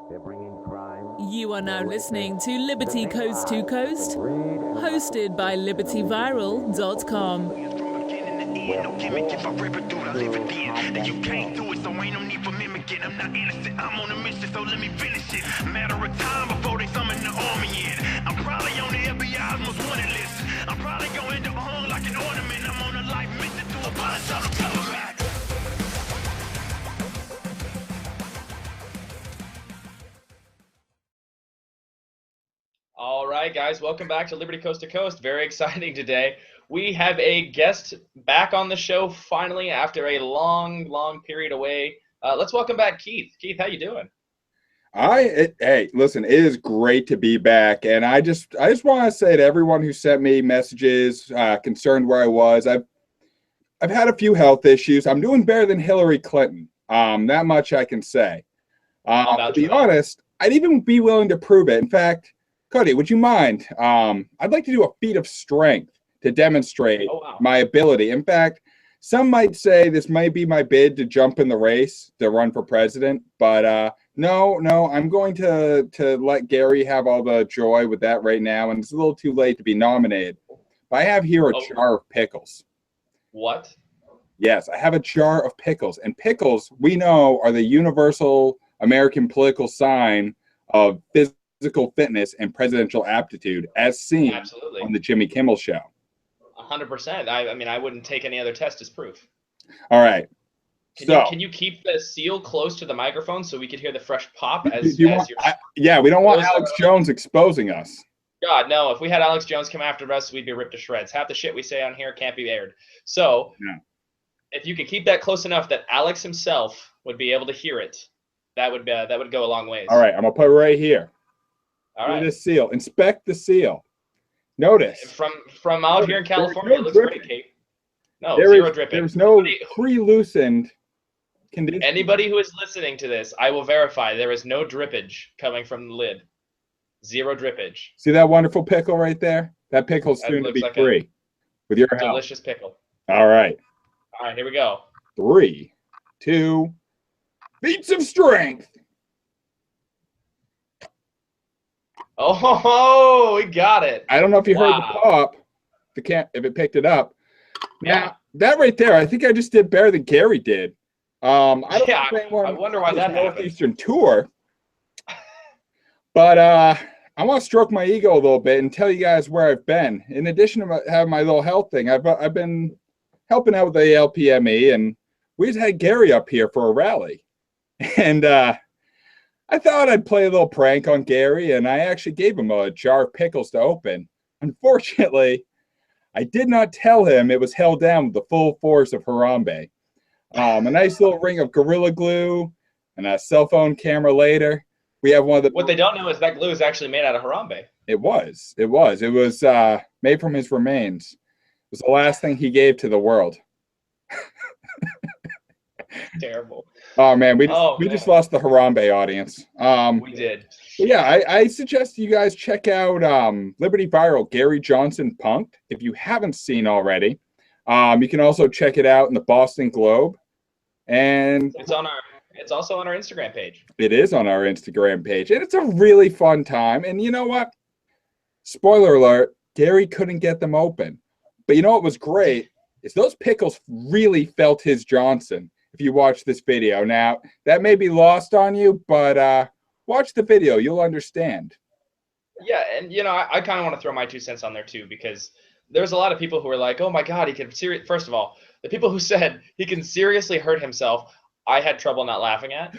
They're bringing crime. You are now listening to Liberty Coast to Coast, hosted by LibertyViral.com. All right, guys, welcome back to Liberty Coast to Coast. Very exciting today. We have a guest back on the show finally after a long period away. Let's welcome back Keith. Keith, how you doing? Hey, listen, it is great to be back, and I just want to say to everyone who sent me messages concerned where I was, I've had a few health issues. I'm doing better than Hillary Clinton. That much I can say. To be honest, I'd even be willing to prove it. In fact, Kody, would you mind? I'd like to do a feat of strength to demonstrate my ability. In fact, some might say this might be my bid to jump in the race to run for president, but no, I'm going to let Gary have all the joy with that right now, and it's a little too late to be nominated. But I have here a jar of pickles. What? Yes, I have a jar of pickles, and pickles, we know, are the universal American political sign of physical fitness and presidential aptitude, as seen on the Jimmy Kimmel Show. 100%. I mean, I wouldn't take any other test as proof. All right. Can you keep the seal close to the microphone so we could hear the fresh pop yeah, we don't want Alex Jones exposing us. God, no. If we had Alex Jones come after us, we'd be ripped to shreds. Half the shit we say on here can't be aired. So, if you could keep that close enough that Alex himself would be able to hear it, that would go a long ways. All right, I'm gonna put it right here. All right. The seal. Inspect the seal. Notice. From out here in California, it looks great, Kate. No, zero dripping. There's no pre-loosened condition. Anybody who is listening to this, I will verify there is no drippage coming from the lid. Zero drippage. See that wonderful pickle right there? That pickle's soon to be free. With your help. Delicious pickle. All right. All right, here we go. 3, 2, feats of strength. Oh, we got it. I don't know if you heard the pop. If it picked it up. Now, that right there, I think I just did better than Gary did. I wonder why that Northeastern tour. But I want to stroke my ego a little bit and tell you guys where I've been. In addition to having my little health thing, I've been helping out with the LPME, and we just had Gary up here for a rally. And I thought I'd play a little prank on Gary, and I actually gave him a jar of pickles to open. Unfortunately, I did not tell him it was held down with the full force of Harambe. A nice little ring of Gorilla Glue and a cell phone camera later. We have one of the. What they don't know is that glue is actually made out of Harambe. It was made from his remains. It was the last thing he gave to the world. Terrible. Oh man, we just lost the Harambe audience. We did. Yeah, I suggest you guys check out Liberty Viral Gary Johnson Punked if you haven't seen already. You can also check it out in the Boston Globe, and it's also on our Instagram page. It is on our Instagram page, and it's a really fun time. And you know what? Spoiler alert: Gary couldn't get them open, but you know what was great is those pickles really felt his Johnson. If you watch this video. Now, that may be lost on you, but watch the video. You'll understand. Yeah, and, I kind of want to throw my 2 cents on there, too, because there's a lot of people who are like, oh, my God, he can first of all, the people who said he can seriously hurt himself, I had trouble not laughing at.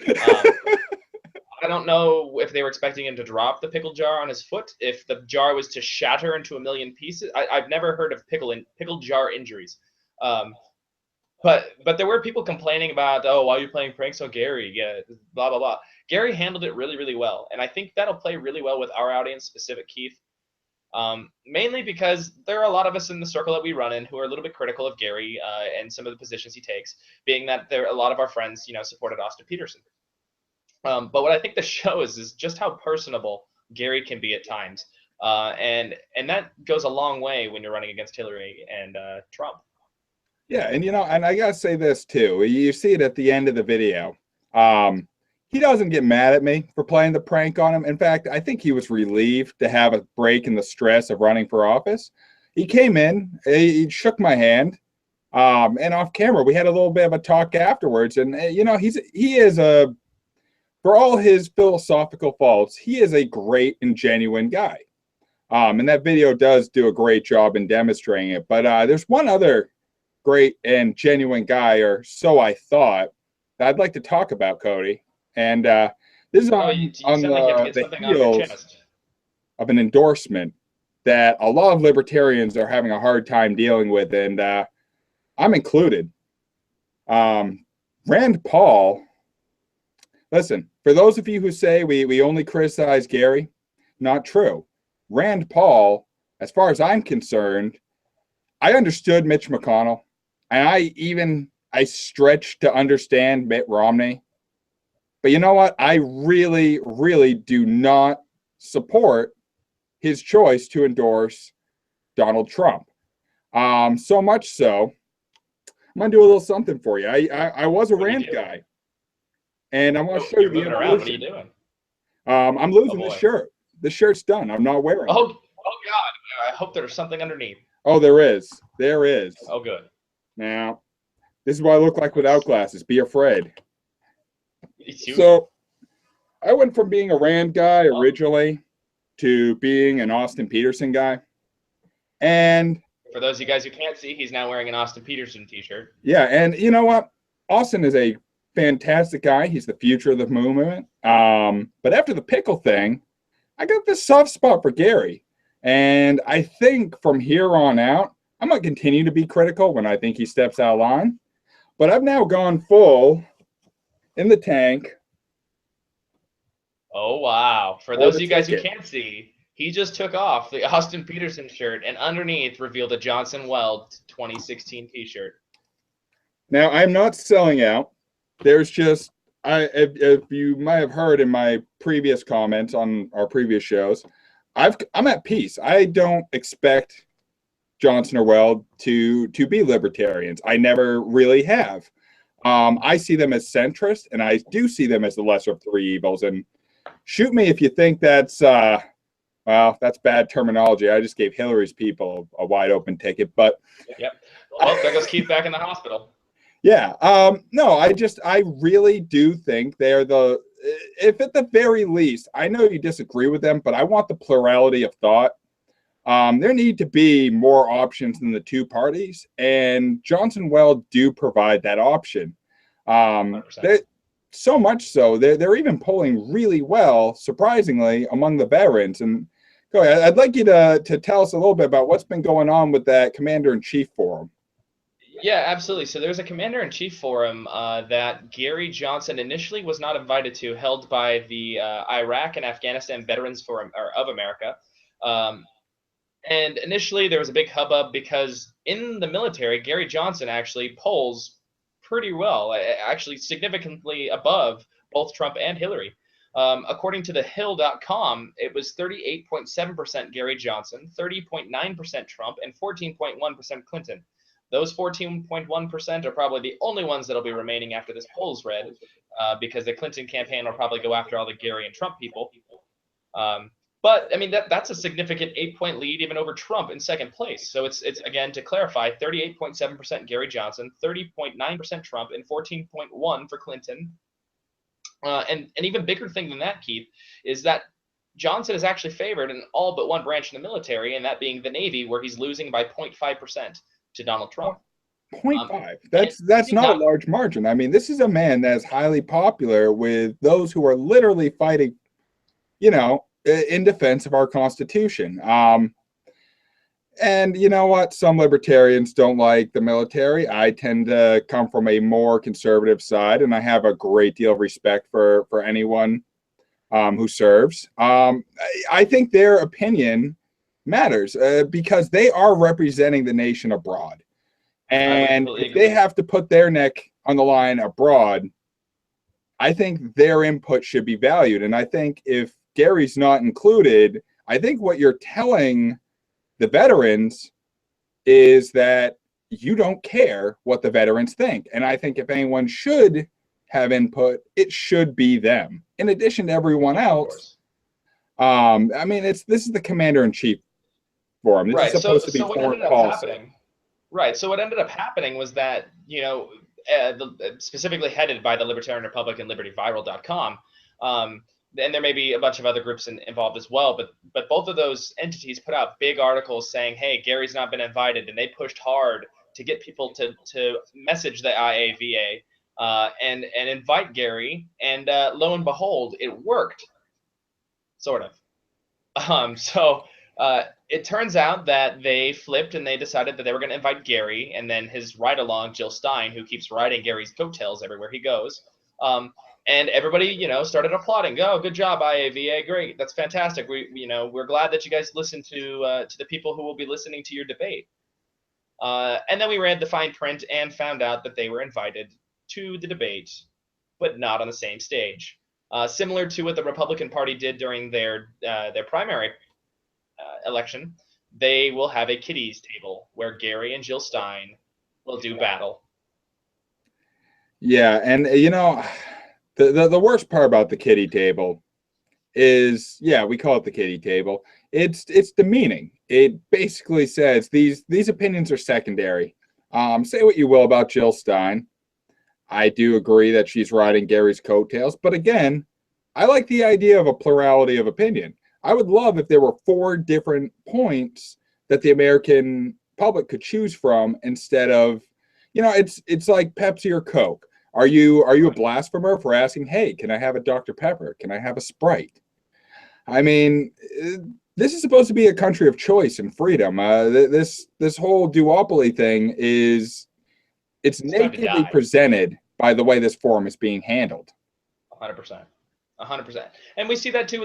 I don't know if they were expecting him to drop the pickle jar on his foot, if the jar was to shatter into a million pieces. I've never heard of pickle jar injuries. But there were people complaining about, oh, why are you playing pranks on Gary? Yeah, blah, blah, blah. Gary handled it really, really well. And I think that'll play really well with our audience, specific Keith. Mainly because there are a lot of us in the circle that we run in who are a little bit critical of Gary and some of the positions he takes, being that a lot of our friends, supported Austin Peterson. But what I think the show is just how personable Gary can be at times. And that goes a long way when you're running against Hillary and Trump. Yeah, and and I gotta say this too. You see it at the end of the video. he doesn't get mad at me for playing the prank on him. In fact, I think he was relieved to have a break in the stress of running for office. He came in, he shook my hand, and off camera, we had a little bit of a talk afterwards. And he is for all his philosophical faults, he is a great and genuine guy. And that video does do a great job in demonstrating it. But there's one other great and genuine guy, or so I thought, that I'd like to talk about, Kody. And this is on the heels of an endorsement that a lot of libertarians are having a hard time dealing with, and I'm included. Rand Paul, listen, for those of you who say we only criticize Gary, not true. Rand Paul, as far as I'm concerned, I understood Mitch McConnell, and I stretched to understand Mitt Romney. But you know what? I really, really do not support his choice to endorse Donald Trump. So much so, I'm going to do a little something for you. I was a Rand guy. And I want to show you the evolution. What are you doing? I'm losing this shirt. The shirt's done. I'm not wearing it. Oh, God. I hope there's something underneath. Oh, there is. There is. Oh, good. Now, this is what I look like without glasses. Be afraid. So, I went from being a Rand guy originally to being an Austin Peterson guy. And for those of you guys who can't see, he's now wearing an Austin Peterson t-shirt. Yeah, and you know what? Austin is a fantastic guy. He's the future of the movement. But after the pickle thing, I got this soft spot for Gary. And I think from here on out, I'm going to continue to be critical when I think he steps out of line. But I've now gone full in the tank. Oh, wow. For those of you guys who can't see, he just took off the Austin Peterson shirt and underneath revealed a Johnson Weld 2016 t-shirt. Now, I'm not selling out. There's just, if you might have heard in my previous comments on our previous shows, I'm at peace. I don't expect Johnson or Weld to be libertarians. I never really have. I see them as centrist, and I do see them as the lesser of three evils. And shoot me if you think that's well, that's bad terminology. I just gave Hillary's people a wide open ticket. But yep. Well, there goes Keith back in the hospital. Yeah. No, I really do think they're if at the very least, I know you disagree with them, but I want the plurality of thought. There need to be more options than the two parties, and Johnson Weld do provide that option. So much so, they're even polling really well, surprisingly, among the veterans. And go ahead, I'd like you to tell us a little bit about what's been going on with that Commander-in-Chief Forum. Yeah, absolutely. So there's a Commander-in-Chief Forum that Gary Johnson initially was not invited to, held by the Iraq and Afghanistan Veterans Forum of America. And initially there was a big hubbub because in the military, Gary Johnson actually polls pretty well, actually significantly above both Trump and Hillary. According to thehill.com, it was 38.7% Gary Johnson, 30.9% Trump, and 14.1% Clinton. Those 14.1% are probably the only ones that'll be remaining after this poll's read, because the Clinton campaign will probably go after all the Gary and Trump people. But I mean, that's a significant 8-point lead even over Trump in second place. So it's again, to clarify, 38.7% Gary Johnson, 30.9% Trump, and 14.1% for Clinton. And an even bigger thing than that, Keith, is that Johnson is actually favored in all but one branch in the military, and that being the Navy, where he's losing by 0.5% to Donald Trump. 0.5. That's not a large margin. I mean, this is a man that is highly popular with those who are literally fighting, in defense of our Constitution. And you know what? Some libertarians don't like the military. I tend to come from a more conservative side, and I have a great deal of respect for anyone who serves. I think their opinion matters because they are representing the nation abroad. And if they have to put their neck on the line abroad, I think their input should be valued. And I think if Gary's not included, I think what you're telling the veterans is that you don't care what the veterans think. And I think if anyone should have input, it should be them. In addition to everyone else, I mean, this is the commander-in-chief forum. This is supposed to be foreign policy. Right. So what ended up happening was that, specifically headed by the Libertarian Republic and LibertyViral.com, and there may be a bunch of other groups involved as well, but both of those entities put out big articles saying, hey, Gary's not been invited, and they pushed hard to get people to message the IAVA and invite Gary, and lo and behold, it worked, sort of. So it turns out that they flipped and they decided that they were going to invite Gary, and then his ride-along, Jill Stein, who keeps riding Gary's coattails everywhere he goes. And everybody, started applauding. Oh, good job, IAVA. Great. That's fantastic. We're glad that you guys listened to the people who will be listening to your debate. And then we read the fine print and found out that they were invited to the debate, but not on the same stage. Similar to what the Republican Party did during their primary election, they will have a kiddies table where Gary and Jill Stein will do battle. Yeah, and the worst part about the kiddie table is, yeah, we call it the kiddie table. It's demeaning. It basically says these opinions are secondary. Say what you will about Jill Stein. I do agree that she's riding Gary's coattails, but again, I like the idea of a plurality of opinion. I would love if there were 4 different points that the American public could choose from instead of, it's like Pepsi or Coke. Are you a blasphemer for asking, hey, can I have a Dr. Pepper? Can I have a Sprite? I mean, this is supposed to be a country of choice and freedom. This whole duopoly thing it's nakedly presented by the way this forum is being handled. 100%. 100%. And we see that too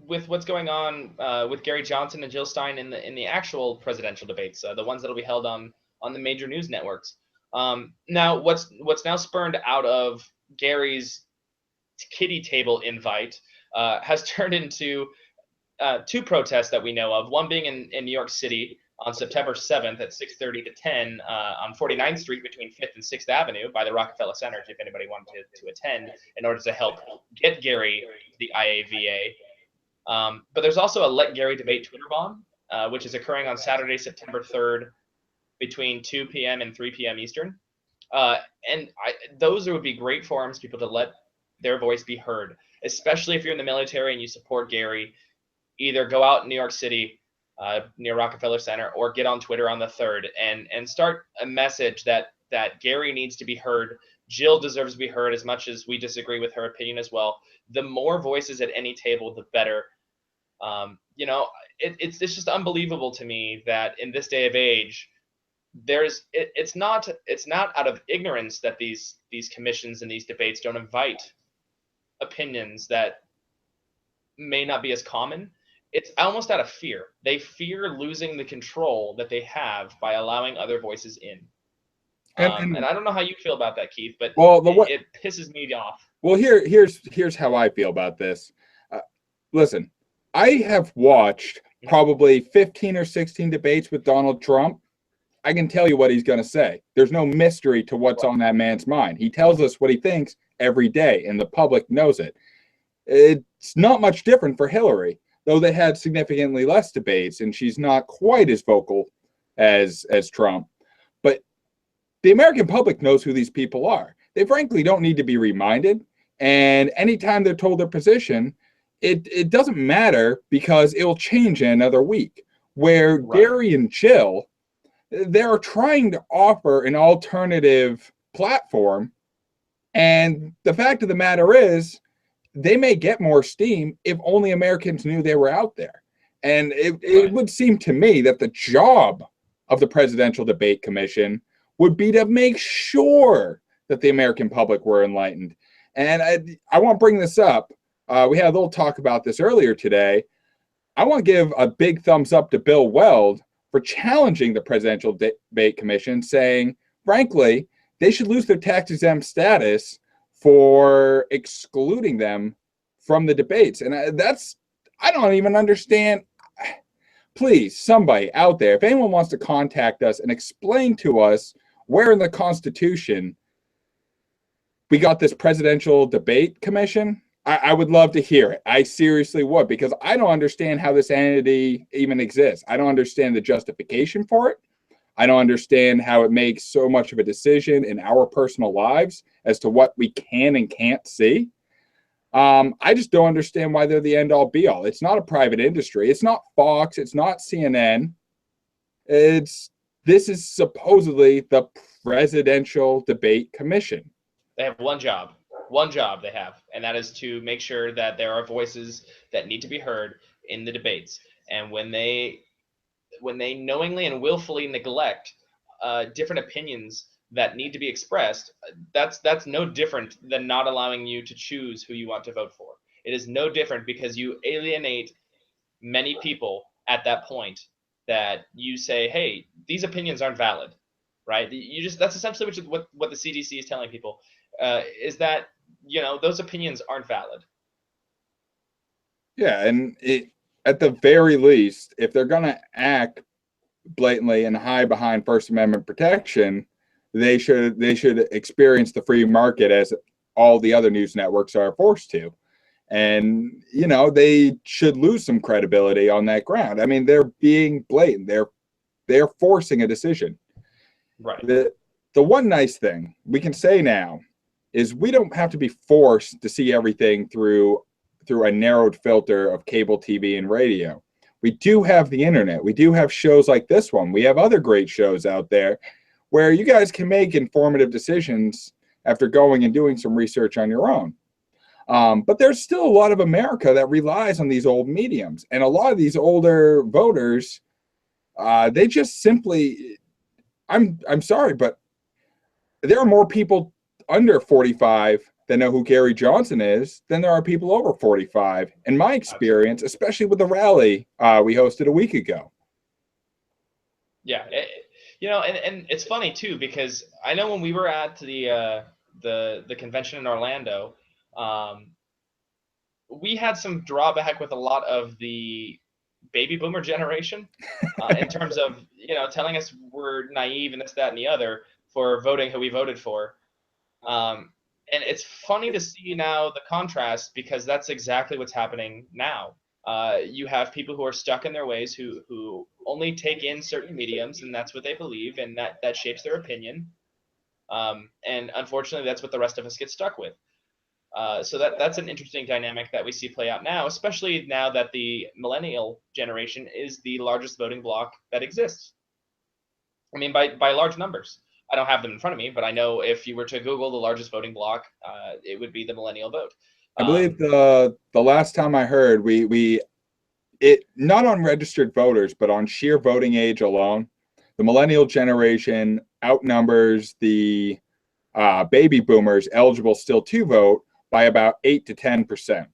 with what's going on with Gary Johnson and Jill Stein in the actual presidential debates, the ones that'll be held on the major news networks. Now, what's now spurned out of Gary's kiddie table invite has turned into 2 protests that we know of. One being in New York City on September 7th at 6:30 to 10 on 49th Street between 5th and 6th Avenue by the Rockefeller Center, if anybody wanted to attend, in order to help get Gary the IAVA. But there's also a Let Gary Debate Twitter bomb, which is occurring on Saturday, September 3rd between 2 p.m. and 3 p.m. Eastern. Those would be great forums, people to let their voice be heard, especially if you're in the military and you support Gary. Either go out in New York City near Rockefeller Center or get on Twitter on the 3rd and start a message that Gary needs to be heard. Jill deserves to be heard as much as we disagree with her opinion as well. The more voices at any table, the better. It's just unbelievable to me that in this day of age, it's not out of ignorance that these commissions and these debates don't invite opinions that may not be as common. It's almost out of fear. They fear losing the control that they have by allowing other voices in. And I don't know how you feel about that, Keith, but it pisses me off. Well, here's how I feel about this. Listen, I have watched probably 15 or 16 debates with Donald Trump. I can tell you what he's going to say. There's no mystery to what's on that man's mind. He tells us what he thinks every day, and the public knows it. It's not much different for Hillary, though they had significantly less debates, and she's not quite as vocal as Trump. But the American public knows who these people are. They frankly don't need to be reminded. And anytime they're told their position, it doesn't matter because it'll change in another week. Where Gary and Jill, they're trying to offer an alternative platform. And the fact of the matter is, they may get more steam if only Americans knew they were out there. And it would seem to me that the job of the Presidential Debate Commission would be to make sure that the American public were enlightened. And I want to bring this up. We had a little talk about this earlier today. I want to give a big thumbs up to Bill Weld for challenging the Presidential Debate Commission, saying, frankly, they should lose their tax-exempt status for excluding them from the debates. And I don't even understand. Please, somebody out there, if anyone wants to contact us and explain to us where in the Constitution we got this presidential debate commission. I would love to hear it. I seriously would, because I don't understand how this entity even exists. I don't understand the justification for it. I don't understand how it makes so much of a decision in our personal lives as to what we can and can't see. I just don't understand why they're the end all be all. It's not a private industry. It's not Fox. It's not CNN. This is supposedly the Presidential Debate Commission. They have one job they have, and that is to make sure that there are voices that need to be heard in the debates. And when they knowingly and willfully neglect different opinions that need to be expressed, that's no different than not allowing you to choose who you want to vote for. It is no different, because you alienate many people at that point, that you say, hey, these opinions aren't valid, right? That's essentially what the CDC is telling people, is that, those opinions aren't valid. Yeah, and at the very least, if they're going to act blatantly and hide behind First Amendment protection, they should experience the free market as all the other news networks are forced to. And, they should lose some credibility on that ground. I mean, they're being blatant. They're forcing a decision. Right. The one nice thing we can say now is we don't have to be forced to see everything through a narrowed filter of cable TV and radio. We do have the internet. We do have shows like this one. We have other great shows out there where you guys can make informative decisions after going and doing some research on your own. But there's still a lot of America that relies on these old mediums. And a lot of these older voters, they just simply, I'm sorry, but there are more people under 45 that know who Gary Johnson is than there are people over 45, in my experience, especially with the rally we hosted a week ago. Yeah, and it's funny too, because I know when we were at the convention in Orlando, we had some drawback with a lot of the baby boomer generation in terms of telling us we're naive and this, that, and the other for voting who we voted for. And it's funny to see now the contrast, because that's exactly what's happening now. You have people who are stuck in their ways, who only take in certain mediums, and that's what they believe, and that shapes their opinion. And unfortunately, that's what the rest of us get stuck with. So that's an interesting dynamic that we see play out now, especially now that the millennial generation is the largest voting bloc that exists. I mean, by large numbers. I don't have them in front of me, but I know if you were to Google the largest voting bloc, it would be the millennial vote. I believe the last time I heard, it not on registered voters, but on sheer voting age alone, the millennial generation outnumbers the baby boomers eligible still to vote by about 8 to 10%,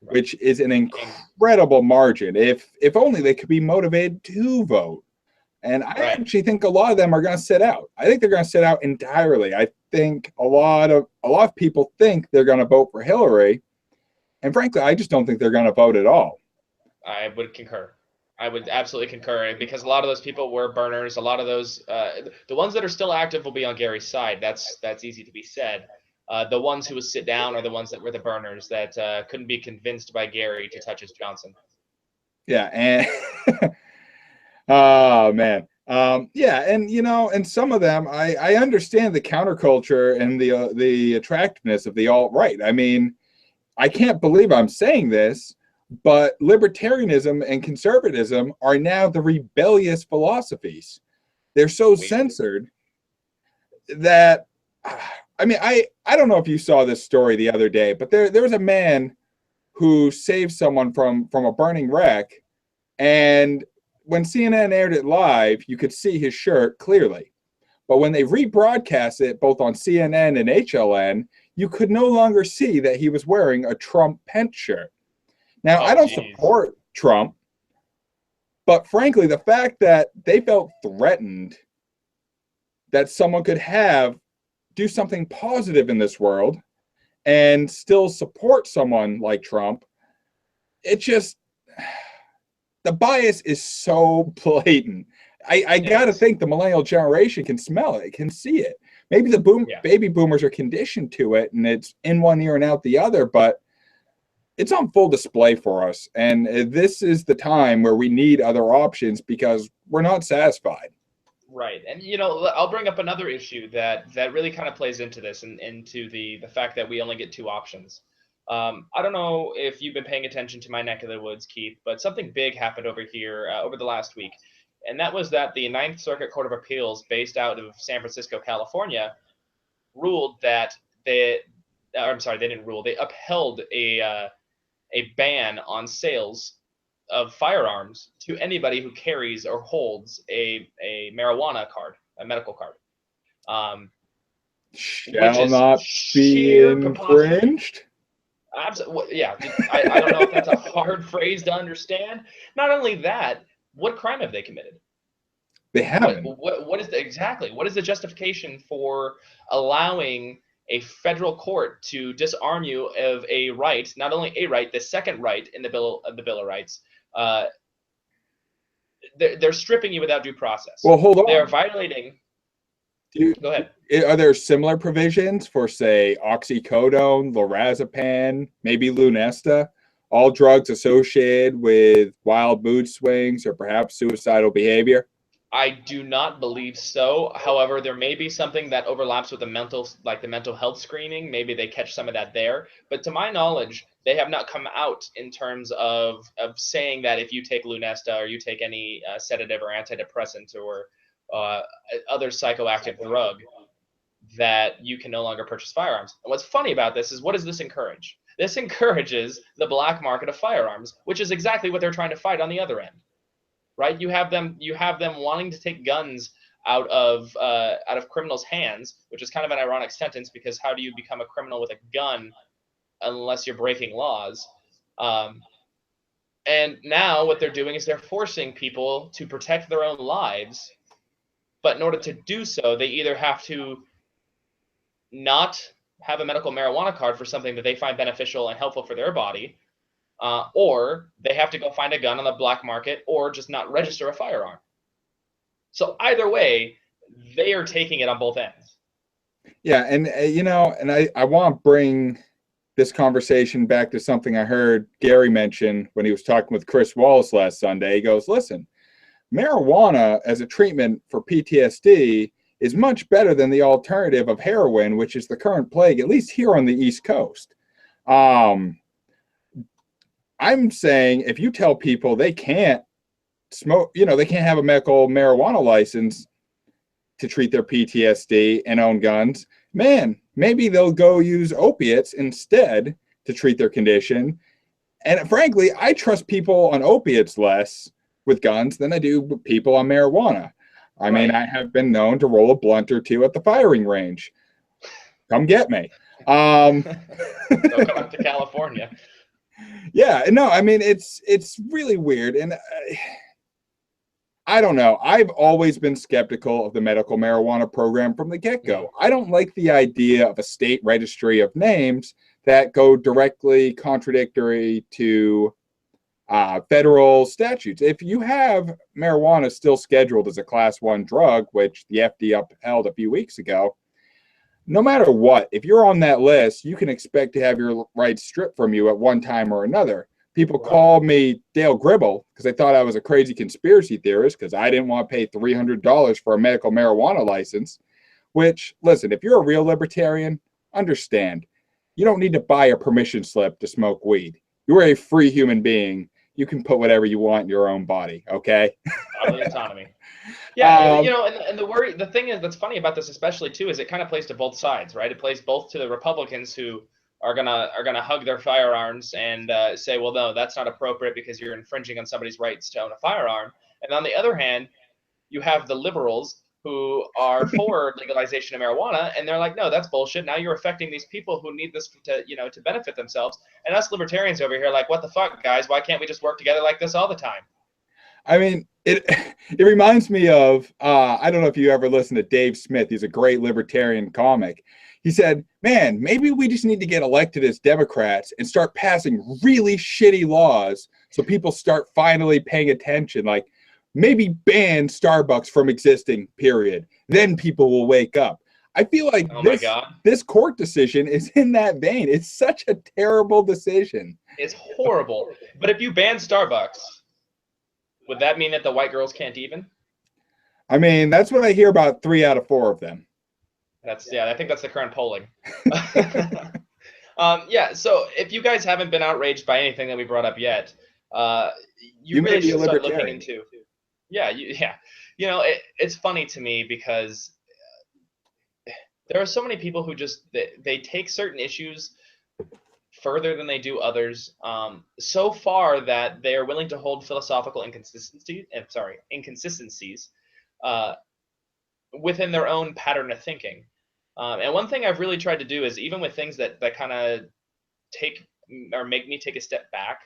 which is an incredible margin. If only they could be motivated to vote. And I actually think a lot of them are going to sit out. I think they're going to sit out entirely. I think a lot of people think they're going to vote for Hillary, and frankly, I just don't think they're going to vote at all. I would concur. I would absolutely concur, because a lot of those people were burners. A lot of those, the ones that are still active will be on Gary's side. That's easy to be said. The ones who would sit down are the ones that were the burners that couldn't be convinced by Gary to touch his Johnson. Yeah, and oh man, yeah, and and some of them, I understand the counterculture and the attractiveness of the alt-right. I mean, I can't believe I'm saying this, but libertarianism and conservatism are now the rebellious philosophies. They're so censored that, I mean, I don't know if you saw this story the other day, but there was a man who saved someone from a burning wreck, and when CNN aired it live, you could see his shirt clearly. But when they rebroadcast it both on CNN and HLN, you could no longer see that he was wearing a Trump Pence shirt. Now, I don't support Trump, but frankly, the fact that they felt threatened that someone could do something positive in this world and still support someone like Trump, it just, the bias is so blatant. I got to think the millennial generation can smell it, can see it, Maybe the Yeah. baby boomers are conditioned to it, and it's in one ear and out the other, but it's on full display for us. And this is the time where we need other options because we're not satisfied. Right. And I'll bring up another issue that really kind of plays into this and into the fact that we only get two options. I don't know if you've been paying attention to my neck of the woods, Keith, but something big happened over here over the last week. And that was that the Ninth Circuit Court of Appeals, based out of San Francisco, California, ruled that they didn't rule. They upheld a ban on sales of firearms to anybody who carries or holds a marijuana card, a medical card, which Shall is not be sheer preposterous. infringed. Absolutely, yeah. I don't know if that's a hard phrase to understand. Not only that, what crime have they committed? They haven't. What is the justification for allowing a federal court to disarm you of a right, not only a right, the second right in the Bill of Rights? They're stripping you without due process. Well, hold on. They're violating. Go ahead. Are there similar provisions for, say, oxycodone, lorazepam, maybe Lunesta, all drugs associated with wild mood swings or perhaps suicidal behavior? I do not believe so. However, there may be something that overlaps with the mental health screening. Maybe they catch some of that there. But to my knowledge, they have not come out in terms of saying that if you take Lunesta or you take any sedative or antidepressant or other psychoactive drug, that you can no longer purchase firearms. And what's funny about this is, what does this encourage? This encourages the black market of firearms, which is exactly what they're trying to fight on the other end. Right? You have them wanting to take guns out of criminals' hands, which is kind of an ironic sentence, because how do you become a criminal with a gun unless you're breaking laws? And now what they're doing is they're forcing people to protect their own lives, but in order to do so, they either have to not have a medical marijuana card for something that they find beneficial and helpful for their body, or they have to go find a gun on the black market, or just not register a firearm. So either way, they are taking it on both ends. Yeah, and I want to bring this conversation back to something I heard Gary mention when he was talking with Chris Wallace last Sunday. He goes, listen, marijuana as a treatment for PTSD is much better than the alternative of heroin, which is the current plague, at least here on the East Coast. I'm saying if you tell people they can't smoke, they can't have a medical marijuana license to treat their PTSD and own guns, man, maybe they'll go use opiates instead to treat their condition. And frankly, I trust people on opiates less with guns than I do people on marijuana. I mean, I have been known to roll a blunt or two at the firing range. Come get me. Don't come up to California. Yeah, no, I mean, it's really weird. And I don't know. I've always been skeptical of the medical marijuana program from the get-go. I don't like the idea of a state registry of names that go directly contradictory to federal statutes. If you have marijuana still scheduled as a Class 1 drug, which the FDA upheld a few weeks ago, no matter what, if you're on that list, you can expect to have your rights stripped from you at one time or another. People call me Dale Gribble because they thought I was a crazy conspiracy theorist because I didn't want to pay $300 for a medical marijuana license, which, listen, if you're a real libertarian, understand, you don't need to buy a permission slip to smoke weed. You're a free human being. You can put whatever you want in your own body, okay? Autonomy. Yeah, and the thing is that's funny about this especially too is it kind of plays to both sides, right? It plays both to the Republicans who are gonna hug their firearms and say, well, no, that's not appropriate because you're infringing on somebody's rights to own a firearm. And on the other hand, you have the liberals who are for legalization of marijuana, and they're like, no, that's bullshit. Now you're affecting these people who need this to benefit themselves. And us libertarians over here, like, what the fuck, guys? Why can't we just work together like this all the time? I mean, it reminds me of, I don't know if you ever listen to Dave Smith. He's a great libertarian comic. He said, man, maybe we just need to get elected as Democrats and start passing really shitty laws so people start finally paying attention. Like, maybe ban Starbucks from existing, period. Then people will wake up. I feel like Oh my God. this court decision is in that vein. It's such a terrible decision. It's horrible. But if you ban Starbucks, would that mean that the white girls can't even? I mean, that's what I hear about 3 out of 4 of them. I think that's the current polling. Yeah, so if you guys haven't been outraged by anything that we brought up yet, you may really be a should start looking libertarian. into. Yeah, you know, it's funny to me because there are so many people who just they take certain issues further than they do others, so far that they are willing to hold philosophical inconsistencies within their own pattern of thinking. And one thing I've really tried to do is, even with things that kind of take or make me take a step back,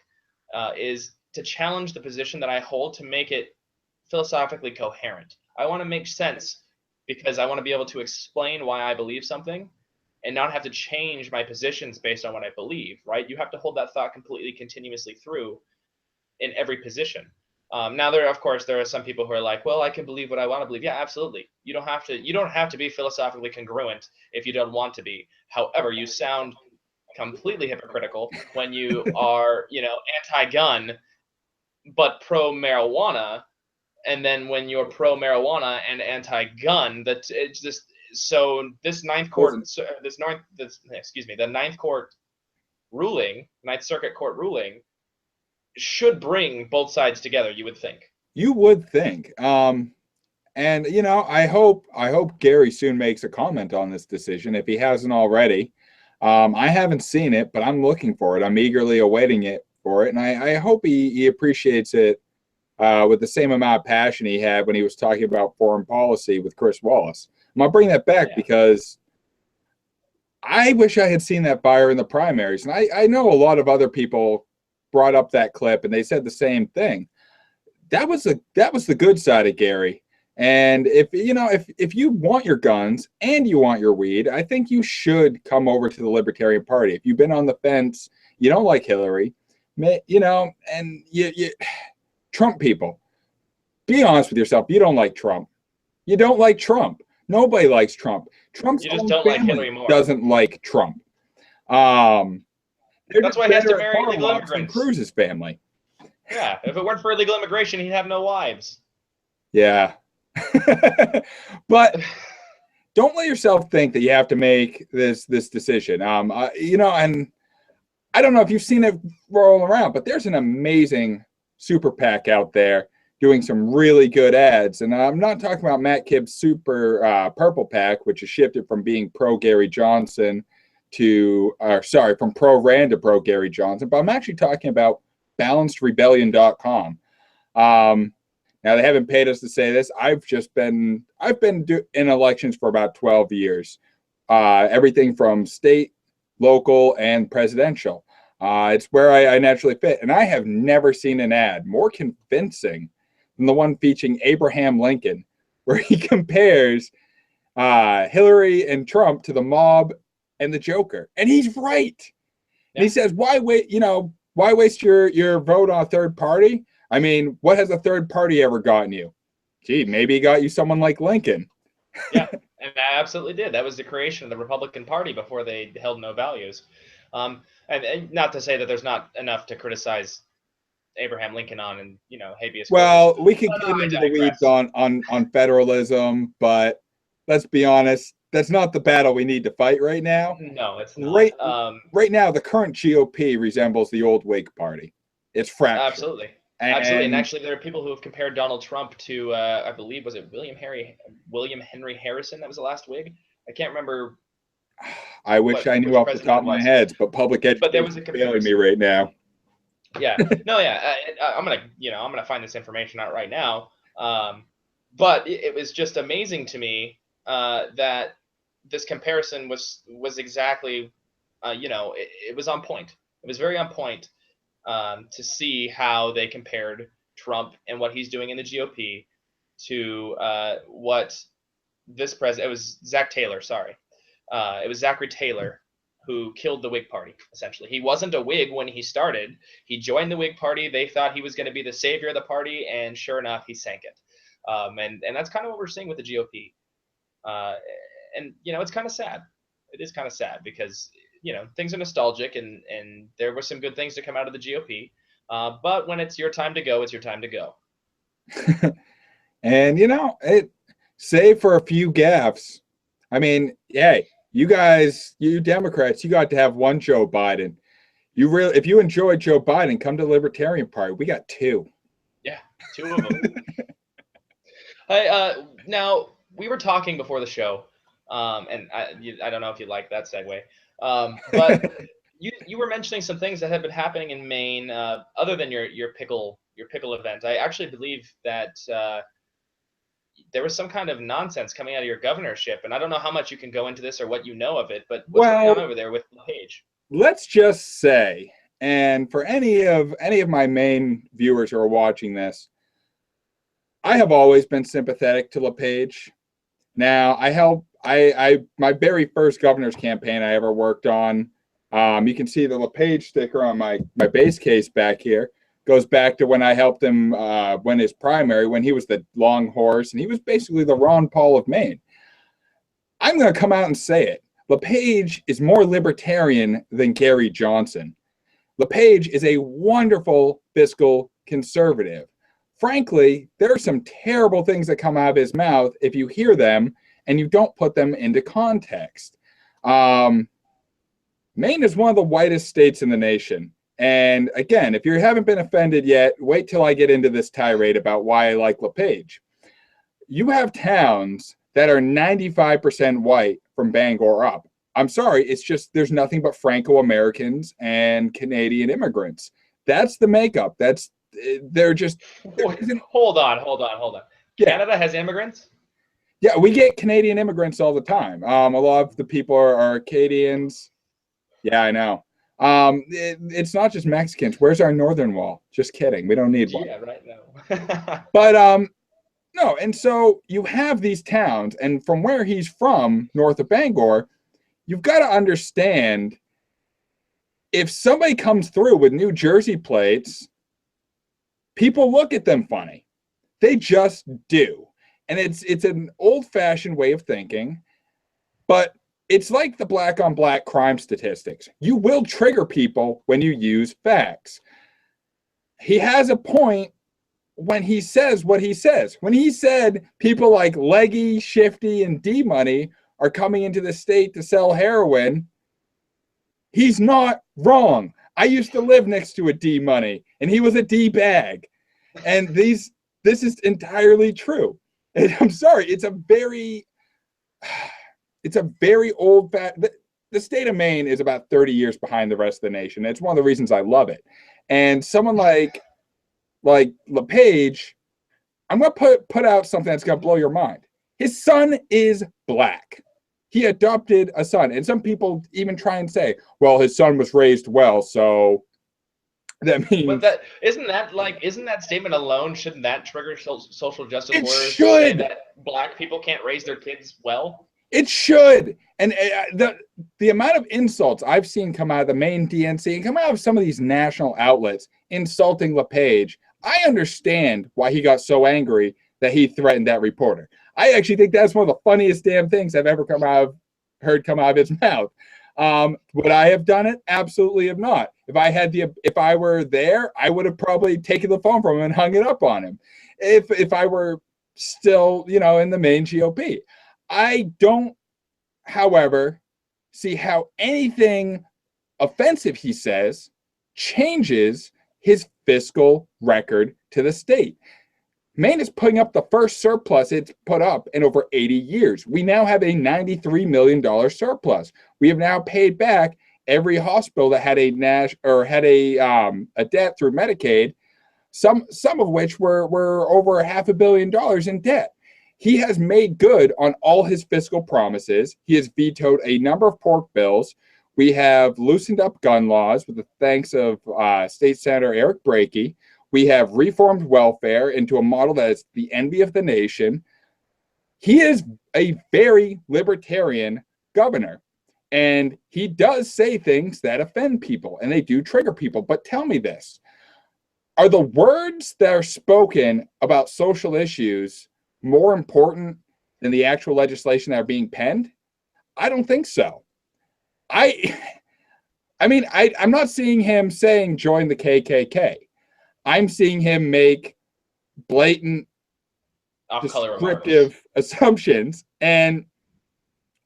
is to challenge the position that I hold to make it philosophically coherent. I want to make sense because I want to be able to explain why I believe something and not have to change my positions based on what I believe, right? You have to hold that thought completely continuously through in every position. Now, of course, there are some people who are like, well, I can believe what I want to believe. Yeah, absolutely. You don't have to be philosophically congruent if you don't want to be. However, you sound completely hypocritical when you are, anti-gun but pro-marijuana, and then when you're pro-marijuana and anti-gun, that it's just so this ninth circuit court ruling should bring both sides together, you would think. You would think. And I hope Gary soon makes a comment on this decision if he hasn't already. I haven't seen it, but I'm looking for it. I'm eagerly awaiting it for it, and I hope he appreciates it with the same amount of passion he had when he was talking about foreign policy with Chris Wallace. I'm gonna bring that back because I wish I had seen that fire in the primaries, and I know a lot of other people brought up that clip and they said the same thing. That was the good side of Gary. And if you want your guns and you want your weed, I think you should come over to the Libertarian Party. If you've been on the fence, you don't like Hillary, and you Trump people, be honest with yourself. You don't like Trump. You don't like Trump. Nobody likes Trump. Trump's You just own don't like family Hillary more. doesn't like Trump. That's why he has to marry illegal than immigrants. Cruz's family. Yeah, if it weren't for illegal immigration, he'd have no wives. Yeah. But don't let yourself think that you have to make this decision. And I don't know if you've seen it rolling around, but there's an amazing super PAC out there doing some really good ads. And I'm not talking about Matt Kibb's super purple PAC, which has shifted from being pro Gary Johnson from pro Rand to pro Gary Johnson, but I'm actually talking about balancedrebellion.com. Now, they haven't paid us to say this. I've been in elections for about 12 years, everything from state, local, and presidential. It's where I naturally fit. And I have never seen an ad more convincing than the one featuring Abraham Lincoln, where he compares Hillary and Trump to the mob and the Joker. And he's right. Yeah. And he says, why waste your vote on a third party? I mean, what has a third party ever gotten you? Gee, maybe he got you someone like Lincoln. Yeah, and that absolutely did. That was the creation of the Republican Party before they held no values. And not to say that there's not enough to criticize Abraham Lincoln on and habeas corpus. Well, we could get into the weeds on federalism, but let's be honest, that's not the battle we need to fight right now. No, it's not. Right now, the current GOP resembles the old Whig Party. It's fractured. Absolutely. Absolutely, and actually, there are people who have compared Donald Trump to, I believe, was it William Henry Harrison? That was the last Whig. I can't remember. I wish I knew off the top of my head, but public education is failing me right now. Yeah, no, yeah, I'm gonna find this information out right now. But it was just amazing to me that this comparison was exactly, it was on point. It was very on point. To see how they compared Trump and what he's doing in the GOP to what this president, it was Zach Taylor, sorry. It was Zachary Taylor who killed the Whig Party, essentially. He wasn't a Whig when he started. He joined the Whig Party. They thought he was going to be the savior of the party, and sure enough, he sank it. And that's kind of what we're seeing with the GOP. and it's kind of sad. It is kind of sad because things are nostalgic, and there were some good things to come out of the GOP. But when it's your time to go, it's your time to go. And it, save for a few gaffes. I mean, hey, you guys, you Democrats, you got to have one Joe Biden. If you enjoyed Joe Biden, come to the Libertarian Party. We got two. Yeah, two of them. Now we were talking before the show, and I don't know if you like that segue, but you were mentioning some things that have been happening in Maine, other than your pickle event. I actually believe that there was some kind of nonsense coming out of your governorship, and I don't know how much you can go into this or what you know of it, but what's going on over there with LePage? Let's just say, and for any of my main viewers who are watching this, I have always been sympathetic to LePage. Now, my very first governor's campaign I ever worked on, you can see the LePage sticker on my base case back here. Goes back to when I helped him win his primary, when he was the long horse, and he was basically the Ron Paul of Maine. I'm going to come out and say it. LePage is more libertarian than Gary Johnson. LePage is a wonderful fiscal conservative. Frankly, there are some terrible things that come out of his mouth if you hear them and you don't put them into context. Maine is one of the whitest states in the nation. And again, if you haven't been offended yet, wait till I get into this tirade about why I like LePage. You have towns that are 95% white from Bangor up. I'm sorry, it's just there's nothing but Franco-Americans and Canadian immigrants. That's the makeup. They're just... Hold on. Yeah. Canada has immigrants? Yeah, we get Canadian immigrants all the time. A lot of the people are Acadians. Yeah, I know. It's not just Mexicans. Where's our northern wall? Just kidding. We don't need one. Yeah, right now. But no, and so you have these towns, and from where he's from, north of Bangor, you've got to understand, if somebody comes through with New Jersey plates, people look at them funny. They just do. And it's an old-fashioned way of thinking, but it's like the black on black crime statistics. You will trigger people when you use facts. He has a point when he says what he says. When he said people like Leggy, Shifty, and D-Money are coming into the state to sell heroin, he's not wrong. I used to live next to a D-Money, and he was a D-bag. And this is entirely true. And I'm sorry, it's a very old the state of Maine is about 30 years behind the rest of the nation. It's one of the reasons I love it. And someone like LePage, I'm going to put out something that's going to blow your mind. His son is black. He adopted a son. And some people even try and say, well, his son was raised well, so that means... But isn't that statement alone, shouldn't that trigger social justice warriors to say that black people can't raise their kids well? It should. And the amount of insults I've seen come out of the Maine DNC and come out of some of these national outlets insulting LePage, I understand why he got so angry that he threatened that reporter. I actually think that's one of the funniest damn things I've ever heard come out of his mouth. Would I have done it? Absolutely have not. If I were there, I would have probably taken the phone from him and hung it up on him. If I were still, in the Maine GOP. I don't, however, see how anything offensive he says changes his fiscal record to the state. Maine is putting up the first surplus it's put up in over 80 years. We now have a $93 million surplus. We have now paid back every hospital that had a debt through Medicaid, some of which were over $500 million in debt. He has made good on all his fiscal promises. He has vetoed a number of pork bills. We have loosened up gun laws with the thanks of State Senator Eric Brakey. We have reformed welfare into a model that is the envy of the nation. He is a very libertarian governor, and he does say things that offend people, and they do trigger people. But tell me this. Are the words that are spoken about social issues more important than the actual legislation that are being penned? I don't think so. I mean, I'm not seeing him saying join the KKK. I'm seeing him make blatant Off-color remarks. descriptive assumptions, and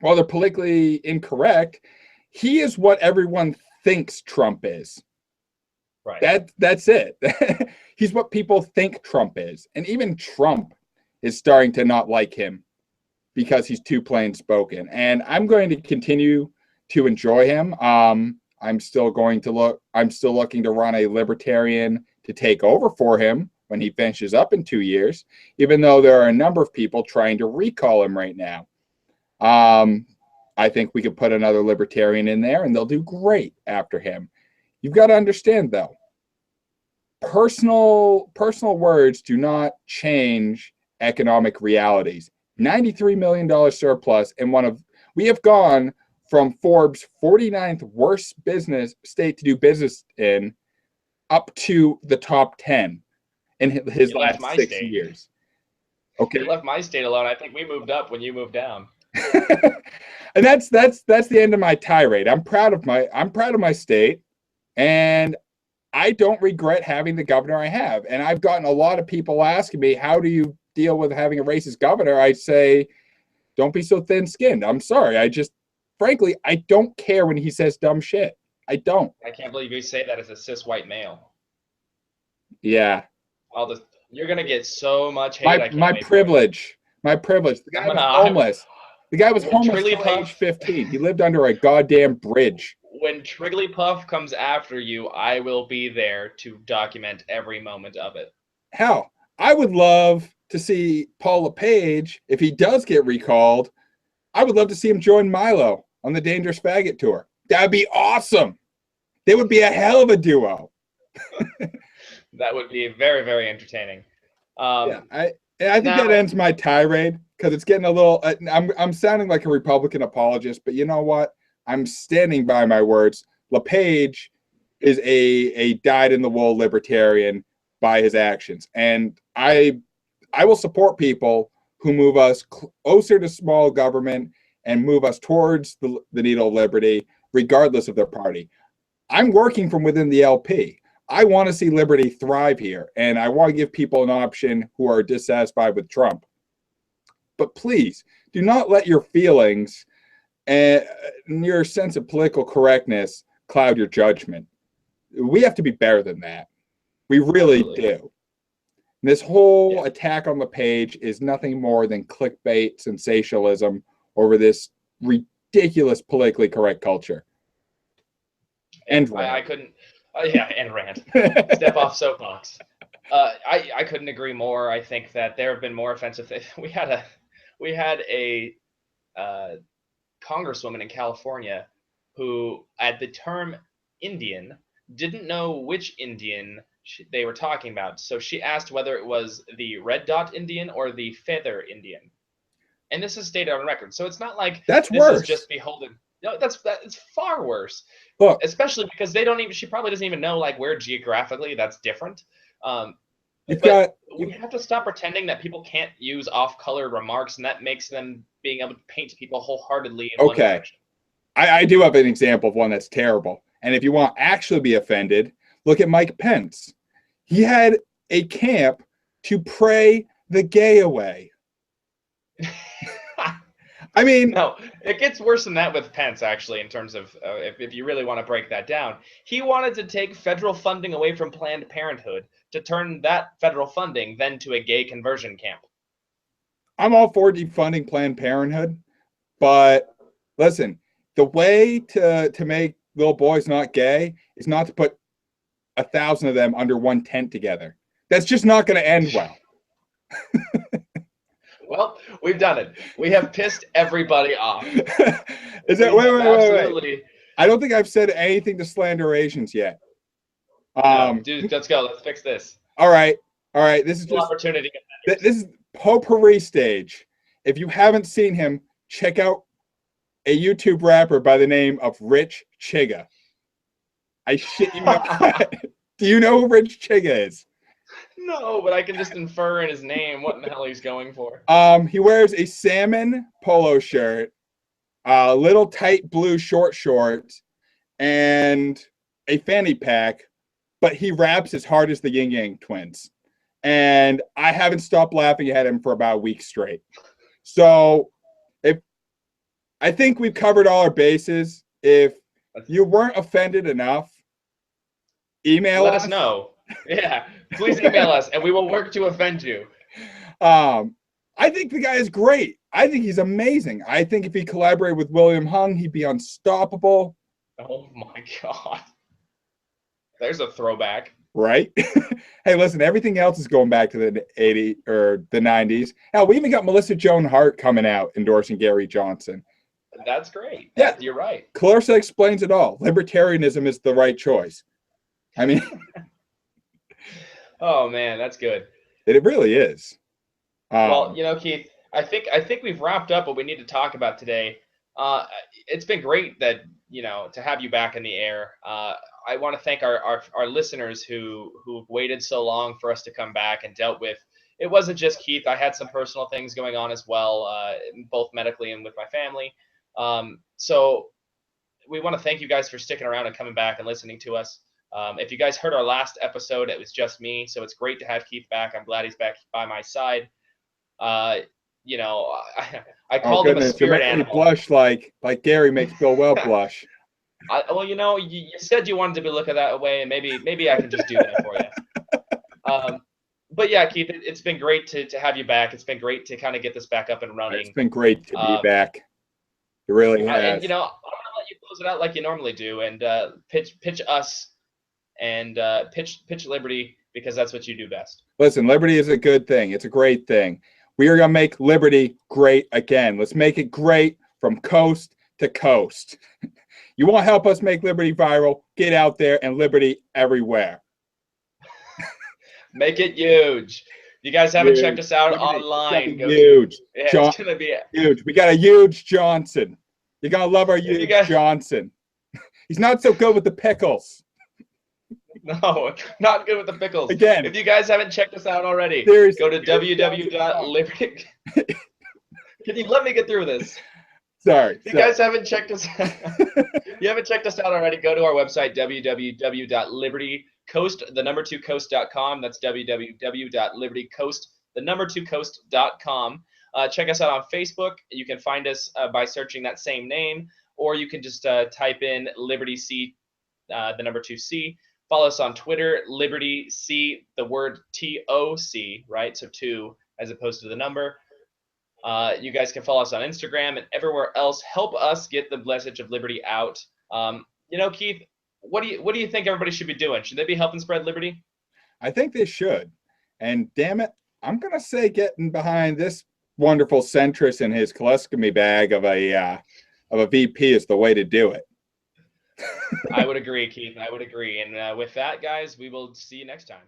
while they're politically incorrect, he is what everyone thinks Trump is. Right. That's it. He's what people think Trump is, and even Trump is starting to not like him because he's too plain spoken. And I'm going to continue to enjoy him. I'm still looking to run a libertarian to take over for him when he finishes up in 2 years, even though there are a number of people trying to recall him right now. I think we could put another libertarian in there and they'll do great after him. You've got to understand, though, personal words do not change economic realities. $93 million surplus, and we have gone from Forbes' 49th worst business state to do business in up to the top 10 in his last 6 years. Okay. You left my state alone. I think we moved up when you moved down. And that's the end of my tirade. I'm proud of my state, and I don't regret having the governor I have. And I've gotten a lot of people asking me, how do you deal with having a racist governor? I say, don't be so thin-skinned. I'm sorry. Frankly, I don't care when he says dumb shit. I don't. I can't believe you say that as a cis white male. Yeah. You're gonna get so much hate. My privilege. My privilege. The guy was homeless. The guy was homeless until age 15. He lived under a goddamn bridge. When Trigglypuff comes after you, I will be there to document every moment of it. Hell, I would love to see Paul LePage, if he does get recalled, I would love to see him join Milo on the Dangerous Faggot Tour. That'd be awesome. They would be a hell of a duo. That would be very, very entertaining. I think that ends my tirade because it's getting a little. I'm sounding like a Republican apologist, but you know what? I'm standing by my words. LePage is a dyed-in-the-wool libertarian by his actions, and I will support people who move us closer to small government and move us towards the needle of liberty, regardless of their party. I'm working from within the LP. I want to see liberty thrive here, and I want to give people an option who are dissatisfied with Trump. But please, do not let your feelings and your sense of political correctness cloud your judgment. We have to be better than that. We really do. This whole attack on LePage is nothing more than clickbait sensationalism over this ridiculous politically correct culture. And I couldn't. And rant. Step off soapbox. I couldn't agree more. I think that there have been more offensive things. We had a congresswoman in California who, at the term Indian, didn't know which Indian they were talking about. So she asked whether it was the red dot Indian or the feather Indian. And this is stated on record. So it's not like that's worse. Is just beholden. No, it's far worse. Look, especially because she probably doesn't even know like where geographically that's different. We have to stop pretending that people can't use off-color remarks, and that makes them being able to paint people wholeheartedly in one direction. I do have an example of one that's terrible. And if you want to actually be offended, look at Mike Pence. He had a camp to pray the gay away. I mean, no, it gets worse than that with Pence, actually, in terms of if you really want to break that down. He wanted to take federal funding away from Planned Parenthood to turn that federal funding then to a gay conversion camp. I'm all for defunding Planned Parenthood, but listen, the way to make little boys not gay is not to put 1,000 of them under one tent together. That's just not going to end well. Well, we've done it. We have pissed everybody off. Is that wait. I don't think I've said anything to slander Asians yet. No, dude, let's go. Let's fix this. All right. This is just opportunity. This is Potpourri stage. If you haven't seen him, check out a YouTube rapper by the name of Rich Chiga. I shit you not. Do you know who Rich Chiga is? No, but I can just infer in his name what in the hell he's going for. He wears a salmon polo shirt, little tight blue short shorts, and a fanny pack, but he raps as hard as the Yin Yang Twins. And I haven't stopped laughing at him for about a week straight. So I think we've covered all our bases. If you weren't offended enough, let us know. Yeah, please email us, and we will work to offend you. I think the guy is great. I think he's amazing. I think if he collaborated with William Hung, he'd be unstoppable. Oh my God. There's a throwback. Right? Hey, listen, everything else is going back to the 80s or the 90s. Hell, we even got Melissa Joan Hart coming out endorsing Gary Johnson. That's great. Yeah, you're right. Clarissa explains it all. Libertarianism is the right choice. I mean, oh man, that's good. It really is. Well, Keith, I think we've wrapped up what we need to talk about today. It's been great that to have you back in the air. I want to thank our listeners who've waited so long for us to come back and dealt with. It wasn't just Keith. I had some personal things going on as well, both medically and with my family. So we want to thank you guys for sticking around and coming back and listening to us. If you guys heard our last episode, it was just me. So it's great to have Keith back. I'm glad he's back by my side. I called him a spirit animal. Blush like Gary makes Bill Weld blush. Well, you said you wanted to be looking that way, and maybe I can just do that for you. But yeah, Keith, it's been great to have you back. It's been great to kind of get this back up and running. It's been great to be back. It really has. And I'm gonna let you close it out like you normally do, and pitch us and pitch Liberty, because that's what you do best. Listen, Liberty is a good thing. It's a great thing. We are gonna make Liberty great again. Let's make it great from coast to coast. You want to help us make Liberty viral? Get out there and Liberty everywhere. Make it huge. You guys haven't checked us out online. Huge. It's gonna be huge. We got a huge Johnson. You're gonna love our huge Johnson. He's not so good with the pickles. No, not good with the pickles. Again, if you guys haven't checked us out already, go to www.liberty. Can you let me get through this? Sorry. If you guys haven't checked us out, you haven't checked us out already, go to our website, www.libertycoast2coast.com. That's www.libertycoast2coast.com. Check us out on Facebook. You can find us by searching that same name, or you can just type in Liberty C, the number 2C. Follow us on Twitter, Liberty C, the word TOC, right? So 2 as opposed to the number. You guys can follow us on Instagram and everywhere else. Help us get the message of Liberty out. Keith, what do you think everybody should be doing? Should they be helping spread Liberty? I think they should. And damn it, I'm gonna say getting behind this wonderful centrist in his colostomy bag of a VP is the way to do it. I would agree, Keith. I would agree. And with that, guys, we will see you next time.